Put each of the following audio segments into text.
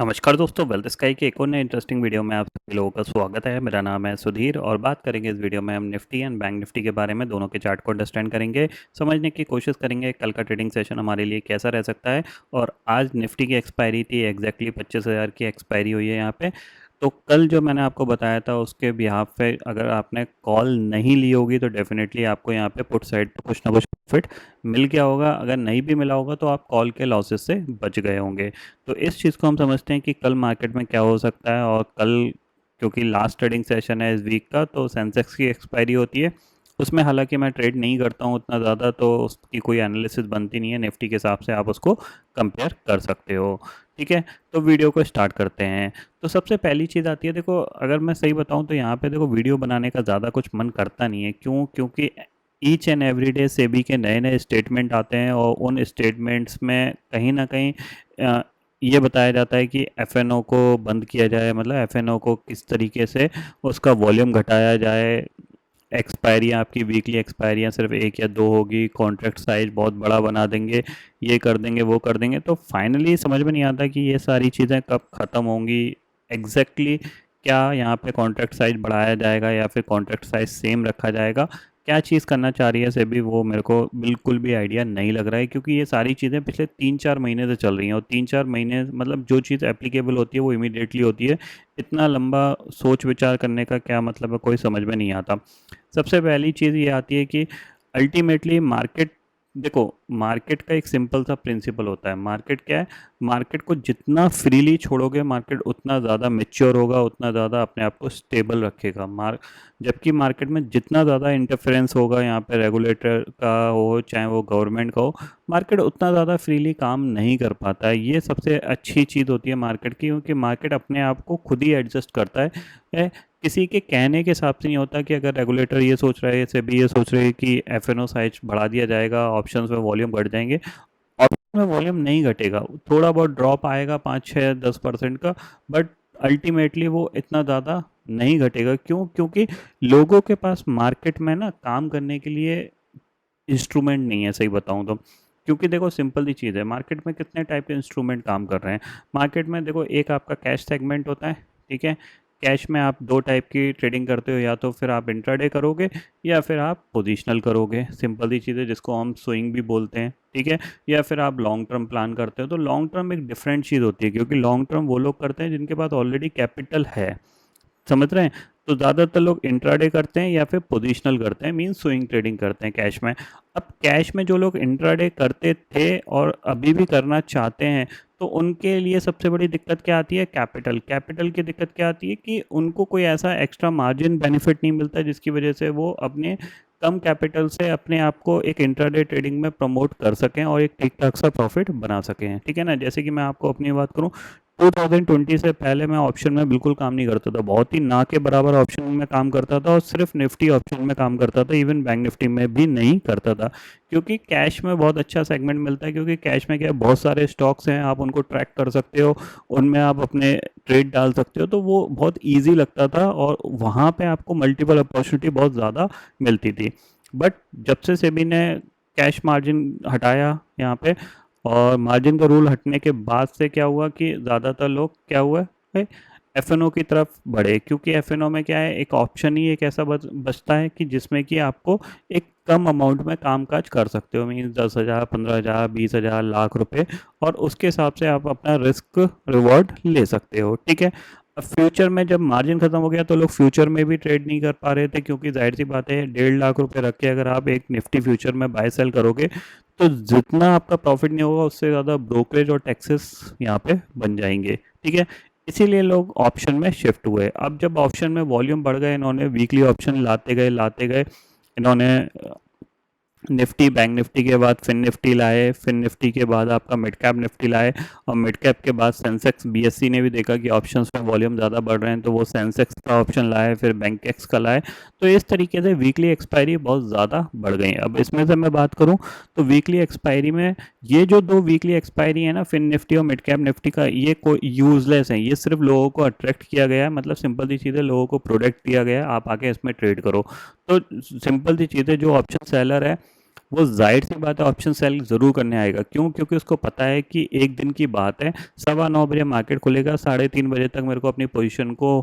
नमस्कार दोस्तों, wealth sky के एक और नए इंटरेस्टिंग वीडियो में आप सभी लोगों का स्वागत है। मेरा नाम है सुधीर और बात करेंगे इस वीडियो में हम निफ्टी एंड बैंक निफ्टी के बारे में। दोनों के चार्ट को अंडरस्टैंड करेंगे, समझने की कोशिश करेंगे कल का ट्रेडिंग सेशन हमारे लिए कैसा रह सकता है। और आज निफ्टी की एक्सपायरी थी, एग्जैक्टली 25,000 की एक्सपायरी हुई है यहाँ पे। तो कल जो मैंने आपको बताया था उसके बिहाफ पे अगर आपने कॉल नहीं ली होगी तो डेफिनेटली आपको यहाँ पे पुट साइड पे कुछ ना कुछ प्रॉफिट मिल गया होगा। अगर नहीं भी मिला होगा तो आप कॉल के लॉसेस से बच गए होंगे। तो इस चीज़ को हम समझते हैं कि कल मार्केट में क्या हो सकता है। और कल क्योंकि लास्ट ट्रेडिंग सेशन है इस वीक का, तो सेंसेक्स की एक्सपायरी होती है। उसमें हालांकि मैं ट्रेड नहीं करता हूँ उतना ज़्यादा, तो उसकी कोई एनालिसिस बनती नहीं है। निफ्टी के हिसाब से आप उसको कंपेयर कर सकते हो। ठीक है, तो वीडियो को स्टार्ट करते हैं। तो सबसे पहली चीज़ आती है, देखो अगर मैं सही बताऊँ तो यहाँ पे देखो वीडियो बनाने का ज़्यादा कुछ मन करता नहीं है। क्यों? क्योंकि each and every day SEBI के नए नए स्टेटमेंट आते हैं और उन स्टेटमेंट्स में कहीं ना कहीं ये बताया जाता है कि एफएनओ को बंद किया जाए, मतलब एफएनओ को किस तरीके से उसका वॉल्यूम घटाया जाए। एक्सपायरियाँ आपकी वीकली एक्सपायरियाँ सिर्फ एक या दो होगी, कॉन्ट्रैक्ट साइज बहुत बड़ा बना देंगे, ये कर देंगे वो कर देंगे। तो फाइनली समझ में नहीं आता कि ये सारी चीज़ें कब ख़त्म होंगी एग्जैक्टली। क्या यहाँ पे कॉन्ट्रैक्ट साइज बढ़ाया जाएगा या फिर कॉन्ट्रैक्ट साइज सेम रखा जाएगा? क्या चीज़ करना चाह रही है सेबी, वो मेरे को बिल्कुल भी आइडिया नहीं लग रहा है। क्योंकि ये सारी चीज़ें पिछले 3-4 महीने से चल रही हैं और 3-4 महीने मतलब जो चीज़ एप्लीकेबल होती है वो इमीडिएटली होती है। इतना लंबा सोच विचार करने का क्या मतलब है, कोई समझ में नहीं आता। सबसे पहली चीज़ ये आती है कि अल्टीमेटली मार्केट, देखो मार्केट का एक सिंपल सा प्रिंसिपल होता है। मार्केट क्या है? मार्केट को जितना फ्रीली छोड़ोगे मार्केट उतना ज़्यादा मेच्योर होगा, उतना ज़्यादा अपने आप को स्टेबल रखेगा। जबकि मार्केट में जितना ज़्यादा इंटरफेरेंस होगा, यहाँ पे रेगुलेटर का हो चाहे वो गवर्नमेंट का हो, मार्केट उतना ज़्यादा फ्रीली काम नहीं कर पाता है। ये सबसे अच्छी चीज़ होती है मार्केट की, क्योंकि मार्केट अपने आप को खुद ही एडजस्ट करता है। किसी के कहने के हिसाब से नहीं होता कि अगर रेगुलेटर ये सोच रहा है, सेबी ये सोच रही है कि एफएनओ साइज बढ़ा दिया जाएगा, ऑप्शंस में वॉल्यूम घट जाएंगे। ऑप्शन में वॉल्यूम नहीं घटेगा, थोड़ा बहुत ड्रॉप आएगा 5-6-10% का, बट अल्टीमेटली वो इतना ज़्यादा नहीं घटेगा। क्यों? क्योंकि लोगों के पास मार्केट में ना काम करने के लिए इंस्ट्रूमेंट नहीं है, सही बताऊं तो। क्योंकि देखो सिंपल सी चीज़ है, मार्केट में कितने टाइप के इंस्ट्रूमेंट काम कर रहे हैं। मार्केट में देखो एक आपका कैश सेगमेंट होता है, ठीक है। कैश में आप दो टाइप की ट्रेडिंग करते हो, या तो फिर आप इंट्राडे करोगे या फिर आप पोजिशनल करोगे। सिंपल सी चीज़ है जिसको हम स्विंग भी बोलते हैं, ठीक है। या फिर आप लॉन्ग टर्म प्लान करते हो। तो लॉन्ग टर्म एक डिफरेंट चीज़ होती है, क्योंकि लॉन्ग टर्म वो लोग करते हैं जिनके पास ऑलरेडी कैपिटल है, समझ रहे हैं। तो ज़्यादातर लोग इंट्राडे करते हैं या फिर पोजिशनल करते हैं, मीन स्विंग ट्रेडिंग करते हैं कैश में। अब कैश में जो लोग इंट्राडे करते थे और अभी भी करना चाहते हैं, तो उनके लिए सबसे बड़ी दिक्कत क्या आती है? कैपिटल। कैपिटल की दिक्कत क्या आती है कि उनको कोई ऐसा एक्स्ट्रा मार्जिन बेनिफिट नहीं मिलता जिसकी वजह से वो अपने कम कैपिटल से अपने आप को एक इंट्राडे ट्रेडिंग में प्रमोट कर सकें और एक ठीक ठाक सा प्रॉफिट बना सकें, ठीक है ना। जैसे कि मैं आपको अपनी बात करूं, 2020 से पहले मैं ऑप्शन में बिल्कुल काम नहीं करता था, बहुत ही ना के बराबर ऑप्शन में काम करता था और सिर्फ निफ्टी ऑप्शन में काम करता था, इवन बैंक निफ्टी में भी नहीं करता था। क्योंकि कैश में बहुत अच्छा सेगमेंट मिलता है, क्योंकि कैश में क्या है, बहुत सारे स्टॉक्स हैं, आप उनको ट्रैक कर सकते हो, उनमें आप अपने ट्रेड डाल सकते हो। तो वो बहुत ईजी लगता था और वहाँ पे आपको मल्टीपल अपॉर्चुनिटी बहुत ज़्यादा मिलती थी। बट जब से सेबी ने कैश मार्जिन हटाया यहाँ पे, और मार्जिन का रूल हटने के बाद से क्या हुआ कि ज़्यादातर लोग क्या हुआ है, एफएनओ की तरफ बढ़े। क्योंकि एफएनओ में क्या है, एक ऑप्शन ही एक ऐसा बचता है कि जिसमें कि आपको एक कम अमाउंट में काम काज कर सकते हो, मीन 10,000, 15,000, 20,000, लाख रुपए, और उसके हिसाब से आप अपना रिस्क रिवॉर्ड ले सकते हो, ठीक है। अब फ्यूचर में जब मार्जिन खत्म हो गया तो लोग फ्यूचर में भी ट्रेड नहीं कर पा रहे थे, क्योंकि जाहिर सी बात है 1.5 लाख रुपए रख के अगर आप एक निफ्टी फ्यूचर में बाय सेल करोगे तो जितना आपका प्रॉफिट नहीं होगा उससे ज़्यादा ब्रोकरेज और टैक्सेस यहाँ पे बन जाएंगे, ठीक है। इसीलिए लोग ऑप्शन में शिफ्ट हुए। अब जब ऑप्शन में वॉल्यूम बढ़ गए, इन्होंने वीकली ऑप्शन लाते गए इन्होंने निफ्टी, बैंक निफ्टी के बाद फिन निफ्टी लाए, फिन निफ्टी के बाद आपका मिड कैप निफ्टी लाए, और मिड कैप के बाद सेंसेक्स, बीएससी ने भी देखा कि ऑप्शंस में वॉल्यूम ज़्यादा बढ़ रहे हैं तो वो सेंसेक्स का ऑप्शन लाए, फिर बैंक एक्स का लाए। तो इस तरीके से वीकली एक्सपायरी बहुत ज़्यादा बढ़ गई। अब इसमें से मैं बात करूँ तो वीकली एक्सपायरी में ये जो दो वीकली एक्सपायरी है ना, फिन निफ्टी और मिड कैप निफ्टी का, ये कोई यूजलेस है। ये सिर्फ लोगों को अट्रैक्ट किया गया है, मतलब सिंपल सी चीज़ है, लोगों को प्रोडक्ट दिया गया है, आप आके इसमें ट्रेड करो। तो सिंपल सी चीज़ है, जो ऑप्शन सेलर है वो ज़ाहिर सी बात है ऑप्शन सेल ज़रूर करने आएगा। क्यों? क्योंकि उसको पता है कि एक दिन की बात है, 9:15 बजे मार्केट खुलेगा, 3:30 बजे तक मेरे को अपनी पोजीशन को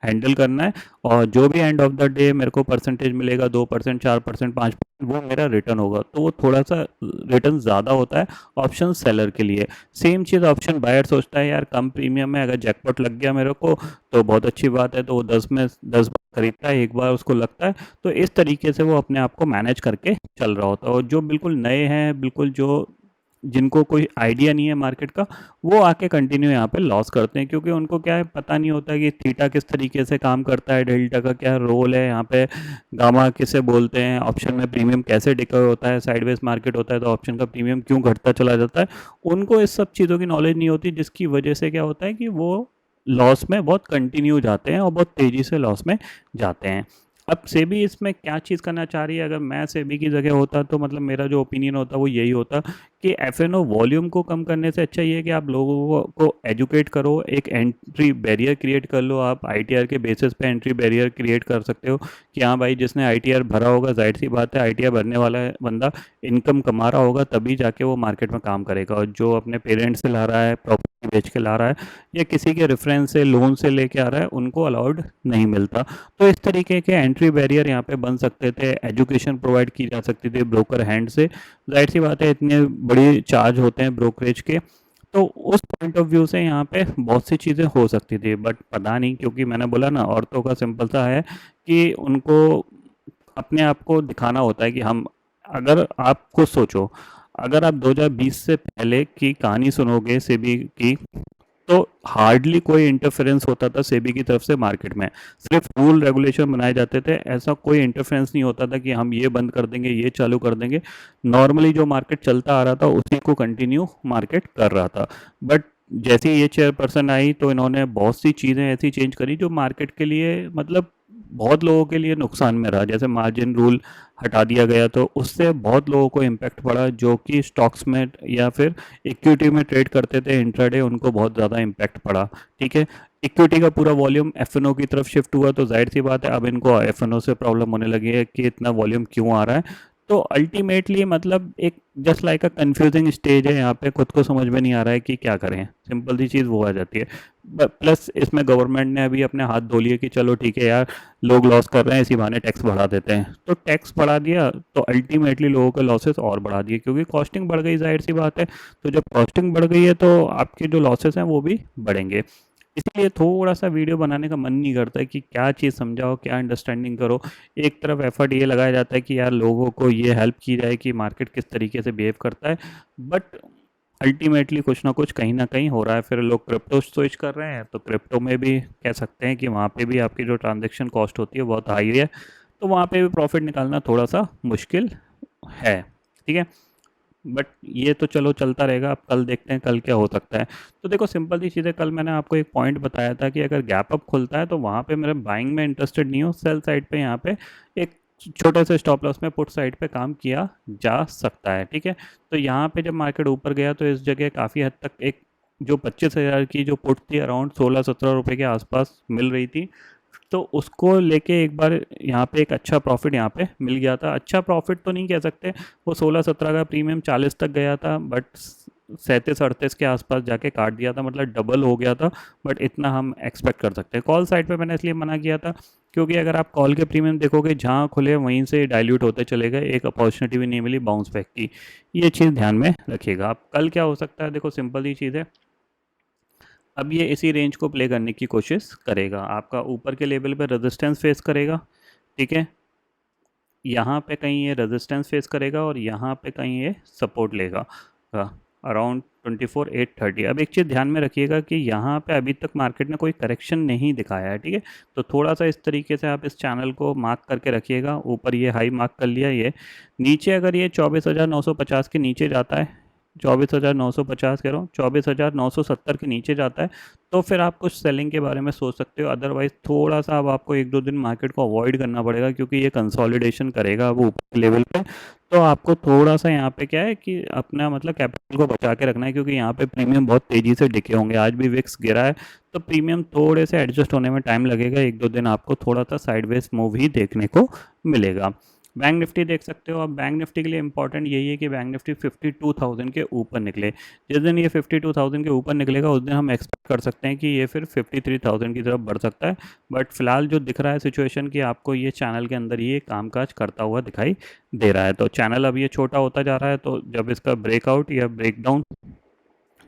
हैंडल करना है, और जो भी एंड ऑफ द डे मेरे को परसेंटेज मिलेगा, 2%, 4%, 5%, वो मेरा रिटर्न होगा। तो वो थोड़ा सा रिटर्न ज़्यादा होता है ऑप्शन सेलर के लिए। सेम चीज़ ऑप्शन बायर सोचता है, यार कम प्रीमियम में अगर जैकपॉट लग गया मेरे को तो बहुत अच्छी बात है, तो वो 10 खरीदता है, एक बार उसको लगता है। तो इस तरीके से वो अपने आप को मैनेज करके चल रहा होता है। और जो बिल्कुल नए हैं, बिल्कुल जो जिनको कोई आइडिया नहीं है मार्केट का, वो आके कंटिन्यू यहाँ पे लॉस करते हैं, क्योंकि उनको क्या है, पता नहीं होता कि थीटा किस तरीके से काम करता है, डेल्टा का क्या रोल है यहाँ पे, गामा किसे बोलते हैं, ऑप्शन में प्रीमियम कैसे डिके होता है, साइडवेज मार्केट होता है तो ऑप्शन का प्रीमियम क्यों घटता चला जाता है। उनको इस सब चीज़ों की नॉलेज नहीं होती, जिसकी वजह से क्या होता है कि वो लॉस में बहुत कंटिन्यू जाते हैं और बहुत तेज़ी से लॉस में जाते हैं। अब सेबी इसमें क्या चीज़ करना चाह रही है, अगर मैं सेबी की जगह होता तो मतलब मेरा जो ओपिनियन होता वो यही होता कि एफएनओ वॉल्यूम को कम करने से अच्छा ये है कि आप लोगों को एजुकेट करो, एक एंट्री बैरियर क्रिएट कर लो। आप आईटीआर के बेसिस पे एंट्री बैरियर क्रिएट कर सकते हो कि हाँ भाई, जिसने आईटीआर भरा होगा, जाहिर सी बात है आईटीआर भरने वाला बंदा इनकम कमा रहा होगा, तभी जाके वो मार्केट में काम करेगा। और जो अपने पेरेंट्स से ला रहा है, प्रॉपर्टी बेच के ला रहा है, या किसी के रेफरेंस से लोन से लेके आ रहा है, उनको अलाउड नहीं मिलता। तो इस तरीके के एंट्री बैरियर यहाँ पे बन सकते थे, एजुकेशन प्रोवाइड की जा सकती थी ब्रोकर हैंड से। जाहिर सी बात है इतने बड़ी चार्ज होते हैं ब्रोकरेज के, तो उस पॉइंट ऑफ व्यू से यहाँ पे बहुत सी चीज़ें हो सकती थी। बट पता नहीं, क्योंकि मैंने बोला ना, औरतों का सिंपल सा है कि उनको अपने आप को दिखाना होता है कि हम, अगर आप खुद सोचो, अगर आप 2020 से पहले की कहानी सुनोगे सेबी की, तो हार्डली कोई इंटरफेरेंस होता था सेबी की तरफ से मार्केट में। सिर्फ रूल रेगुलेशन बनाए जाते थे, ऐसा कोई इंटरफेरेंस नहीं होता था कि हम ये बंद कर देंगे, ये चालू कर देंगे। नॉर्मली जो मार्केट चलता आ रहा था उसी को कंटिन्यू मार्केट कर रहा था। बट जैसे ही ये चेयरपर्सन आई तो इन्होंने बहुत सी चीज़ें ऐसी चेंज करी जो मार्केट के लिए, मतलब बहुत लोगों के लिए नुकसान में रहा। जैसे मार्जिन रूल हटा दिया गया, तो उससे बहुत लोगों को इम्पैक्ट पड़ा, जो कि स्टॉक्स में या फिर इक्विटी में ट्रेड करते थे इंट्राडे, उनको बहुत ज़्यादा इम्पैक्ट पड़ा। ठीक है, इक्विटी का पूरा वॉल्यूम एफएनओ की तरफ शिफ्ट हुआ, तो जाहिर सी बात है अब इनको एफएनओ से प्रॉब्लम होने लगी है कि इतना वॉल्यूम क्यों आ रहा है। तो अल्टीमेटली मतलब एक just like a confusing stage है यहाँ पे, खुद को समझ में नहीं आ रहा है कि क्या करें। सिंपल सी चीज़ वो आ जाती है। प्लस इसमें गवर्नमेंट ने अभी अपने हाथ धो लिए कि चलो ठीक है यार, लोग लॉस कर रहे हैं, इसी बहाने टैक्स बढ़ा देते हैं। तो टैक्स बढ़ा दिया तो अल्टीमेटली लोगों के लॉसेस और बढ़ा दिए, क्योंकि कॉस्टिंग बढ़ गई, जाहिर सी बात है। तो जब कॉस्टिंग बढ़ गई है तो आपके जो लॉसेस हैं वो भी बढ़ेंगे। इसलिए थोड़ा सा वीडियो बनाने का मन नहीं करता है कि क्या चीज़ समझाओ, क्या अंडरस्टैंडिंग करो। एक तरफ एफर्ट ये लगाया जाता है कि यार लोगों को ये हेल्प की जाए कि मार्केट किस तरीके से बिहेव करता है, बट अल्टीमेटली कुछ ना कुछ कहीं ना कहीं हो रहा है। फिर लोग क्रिप्टो स्विच कर रहे हैं, तो क्रिप्टो में भी कह सकते हैं कि वहाँ पे भी आपकी जो ट्रांजेक्शन कॉस्ट होती है बहुत हाई है, तो वहाँ पे भी प्रॉफिट निकालना थोड़ा सा मुश्किल है। ठीक है, बट ये तो चलो चलता रहेगा। अब कल देखते हैं कल क्या हो सकता है। तो देखो सिंपल सी चीज़ है, कल मैंने आपको एक पॉइंट बताया था कि अगर गैप अप खुलता है तो वहाँ पे मेरे बाइंग में इंटरेस्टेड नहीं हो, सेल साइड पे यहाँ पे एक छोटे से स्टॉप लॉस में पुट साइड पे काम किया जा सकता है। ठीक है, तो यहाँ पे जब मार्केट ऊपर गया तो इस जगह काफ़ी हद तक एक जो 25,000 की जो पुट थी, अराउंड 16-17 रुपये के आसपास मिल रही थी, तो उसको लेके एक बार यहाँ पे एक अच्छा प्रॉफिट यहाँ पे मिल गया था। अच्छा प्रॉफिट तो नहीं कह सकते, वो 16-17 का प्रीमियम 40 तक गया था, बट 37-38 के आसपास जाके काट दिया था, मतलब डबल हो गया था। बट इतना हम एक्सपेक्ट कर सकते हैं। कॉल साइड पे मैंने इसलिए मना किया था क्योंकि अगर आप कॉल के प्रीमियम देखोगे, जहाँ खुले वहीं से डाइल्यूट होते चले गए, एक अपॉर्चुनिटी भी नहीं मिली बाउंस बैक की। ये चीज़ ध्यान में रखिएगा। आप कल क्या हो सकता है, देखो सिंपल ही चीज़ है। अब ये इसी रेंज को प्ले करने की कोशिश करेगा, आपका ऊपर के लेवल पे रेजिस्टेंस फेस करेगा। ठीक है, यहाँ पे कहीं ये रेजिस्टेंस फेस करेगा और यहाँ पे कहीं ये सपोर्ट लेगा अराउंड 24,830। अब एक चीज़ ध्यान में रखिएगा कि यहाँ पे अभी तक मार्केट ने कोई करेक्शन नहीं दिखाया है। ठीक है, तो थोड़ा सा इस तरीके से आप इस चैनल को मार्क करके रखिएगा। ऊपर ये हाई मार्क कर लिया, ये नीचे अगर ये 24,950 के नीचे जाता है, 24,950 कह रहा हूँ, 24,970 के नीचे जाता है, तो फिर आप कुछ सेलिंग के बारे में सोच सकते हो। अदरवाइज थोड़ा सा अब आपको 1-2 दिन मार्केट को अवॉइड करना पड़ेगा, क्योंकि ये कंसोलिडेशन करेगा अब ऊपर लेवल पे। तो आपको थोड़ा सा यहाँ पे क्या है कि अपना मतलब कैपिटल को बचा के रखना है, क्योंकि यहाँ पे प्रीमियम बहुत तेज़ी से डिके होंगे। आज भी विक्स गिरा है, तो प्रीमियम थोड़े से एडजस्ट होने में टाइम लगेगा। 1-2 दिन आपको थोड़ा सा साइडवेज मूव ही देखने को मिलेगा। बैंक निफ्टी देख सकते हो आप। बैंक निफ्टी के लिए इंपॉर्टेंट यही है कि बैंक निफ्टी 52,000 के ऊपर निकले। जिस दिन ये 52,000 के ऊपर निकलेगा उस दिन हम एक्सपेक्ट कर सकते हैं कि ये फिर 53,000 की तरफ बढ़ सकता है। बट फिलहाल जो दिख रहा है सिचुएशन कि आपको ये चैनल के अंदर ये कामकाज करता हुआ दिखाई दे रहा है। तो चैनल अब ये छोटा होता जा रहा है, तो जब इसका ब्रेकआउट या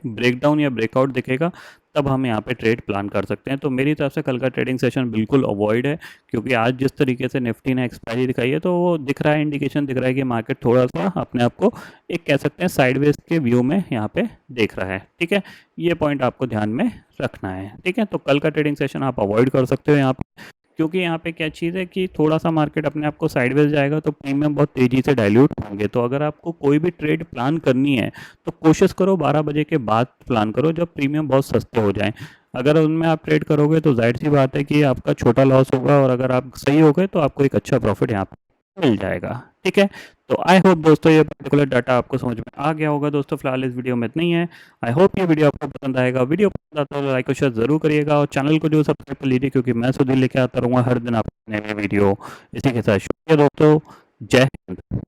ब्रेकडाउन या ब्रेकआउट दिखेगा तब हम यहाँ पे ट्रेड प्लान कर सकते हैं। तो मेरी तरफ से कल का ट्रेडिंग सेशन बिल्कुल अवॉइड है, क्योंकि आज जिस तरीके से निफ्टी ने एक्सपायरी दिखाई है तो वो दिख रहा है, इंडिकेशन दिख रहा है कि मार्केट थोड़ा सा अपने आप को एक कह सकते हैं साइडवेज के व्यू में यहाँ पे देख रहा है। ठीक है, ये पॉइंट आपको ध्यान में रखना है। ठीक है, तो कल का ट्रेडिंग सेशन आप अवॉइड कर सकते हो यहाँ पे, क्योंकि यहाँ पे क्या चीज़ है कि थोड़ा सा मार्केट अपने आप को साइडवेज जाएगा तो प्रीमियम बहुत तेज़ी से डाइल्यूट होंगे। तो अगर आपको कोई भी ट्रेड प्लान करनी है तो कोशिश करो 12 बजे के बाद प्लान करो, जब प्रीमियम बहुत सस्ते हो जाएं। अगर उनमें आप ट्रेड करोगे तो जाहिर सी बात है कि आपका छोटा लॉस होगा, और अगर आप सही हो गए तो आपको एक अच्छा प्रॉफिट यहाँ पे मिल जाएगा। ठीक है, तो आई होप दोस्तों ये पर्टिकुलर डाटा आपको समझ में आ गया होगा। दोस्तों फिलहाल इस वीडियो में इतना ही है। आई होप ये वीडियो आपको पसंद आएगा। वीडियो पसंद आता है तो लाइक और शेयर जरूर करिएगा, और चैनल को जो सब्सक्राइब कर लीजिए, क्योंकि मैं सुधीर लेके आता रहूँगा हर दिन आपको नए वीडियो। इसी के साथ शुक्रिया दोस्तों, जय हिंद।